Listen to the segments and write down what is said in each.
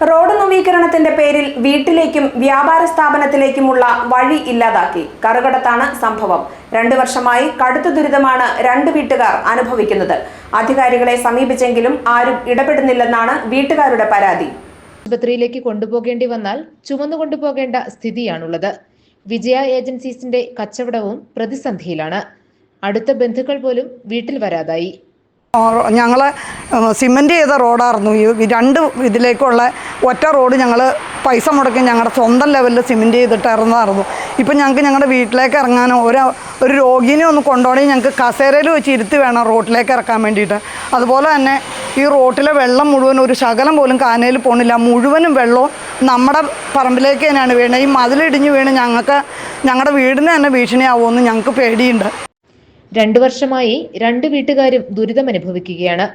Road നവീകരണത്തിന്റെ പേരിൽ വീട്ടിലേക്കും വ്യാപാര സ്ഥാപനത്തിലേക്കുമുള്ള വഴി ഇല്ലാതാക്കി. കറുകടത്താണ് സംഭവം. 2 വർഷമായി കടുത്ത ദുരിതമാണ് 2 വീട്ടുകാർ അനുഭവിക്കുന്നത്. അധികാരികളെ സമീപിച്ചെങ്കിലും ആരും ഇടപെടുന്നില്ലെന്നാണ് വീട്ടുകാരുടെ പരാതി. ആശുപത്രിയിലേക്ക് കൊണ്ടുപോകേണ്ടി വന്നാൽ ചുമന്നുകൊണ്ടുപോകേണ്ട സ്ഥിതിയാണുള്ളത്. വിജയ ഏജൻസീസിന്റെ കച്ചവടവും പ്രതിസന്ധിയിലാണ്. അടുത്ത ബന്ധുക്കൾ പോലും വീട്ടിൽ വരാതായി. ഞങ്ങൾ സിമെൻറ്റ് ചെയ്ത റോഡായിരുന്നു. ഈ 2 ഇതിലേക്കുള്ള ഒറ്റ റോഡ് ഞങ്ങൾ പൈസ മുടക്കി ഞങ്ങളുടെ സ്വന്തം ലെവലിൽ സിമെൻറ്റ് ചെയ്തിട്ട് ഇറങ്ങാറുന്നു. ഇപ്പം ഞങ്ങൾക്ക് ഞങ്ങളുടെ വീട്ടിലേക്ക് ഇറങ്ങാനോ ഒരു രോഗിനെ ഒന്ന് കൊണ്ടുപോകണമെങ്കിൽ ഞങ്ങൾക്ക് കസേരയിൽ വെച്ച് ഇരുത്തി വേണം റോട്ടിലേക്ക് ഇറക്കാൻ വേണ്ടിയിട്ട്. അതുപോലെ തന്നെ ഈ റോട്ടിലെ വെള്ളം മുഴുവൻ ഒരു ശകലം പോലും കാനയിൽ പോണില്ല. മുഴുവനും വെള്ളവും നമ്മുടെ പറമ്പിലേക്ക് തന്നെയാണ് വീണത്. ഈ മതിലിടിഞ്ഞ് വീണ് ഞങ്ങളുടെ വീടിന് തന്നെ ഭീഷണിയാവുമെന്ന് ഞങ്ങൾക്ക് പേടിയുണ്ട്. 2 വർഷമായി 2 വീട്ടുകാരും ദുരിതമനുഭവിക്കുകയാണ്.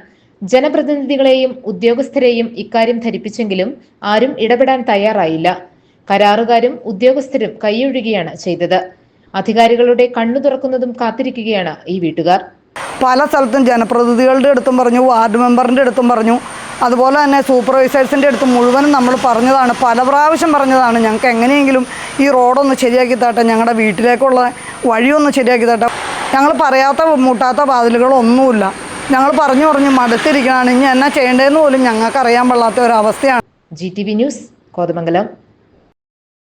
ജനപ്രതിനിധികളെയും ഉദ്യോഗസ്ഥരെയും ഇക്കാര്യം ധരിപ്പിച്ചെങ്കിലും ആരും ഇടപെടാൻ തയ്യാറായില്ല. കരാറുകാരും ഉദ്യോഗസ്ഥരും കൈയൊഴുകിയാണ് ചെയ്തത്. അധികാരികളുടെ കണ്ണു തുറക്കുന്നതും കാത്തിരിക്കുകയാണ് ഈ വീട്ടുകാർ. പല സ്ഥലത്തും ജനപ്രതിനിധികളുടെ അടുത്തും പറഞ്ഞു, വാർഡ് മെമ്പറിൻ്റെ അടുത്തും പറഞ്ഞു, അതുപോലെ തന്നെ സൂപ്പർവൈസേഴ്സിൻ്റെ അടുത്തും മുഴുവനും നമ്മൾ പറഞ്ഞതാണ്, പല പ്രാവശ്യം പറഞ്ഞതാണ്. ഞങ്ങൾക്ക് എങ്ങനെയെങ്കിലും ഈ റോഡൊന്ന് ശരിയാക്കി തട്ടെ, ഞങ്ങളുടെ വീട്ടിലേക്കുള്ള വഴിയൊന്ന് ശരിയാക്കി തട്ടെ. ഞങ്ങൾ പറയാത്ത മുട്ടാത്ത വാതിലുകളൊന്നുമില്ല. ഞങ്ങൾ പറഞ്ഞു മടുത്തിരിക്കുകയാണ്. ഇനി എന്നാ ചെയ്യേണ്ടതെന്ന് പോലും ഞങ്ങൾക്ക് അറിയാൻ പാടില്ലാത്ത ഒരവസ്ഥയാണ്. GTV news, Kothamangalam.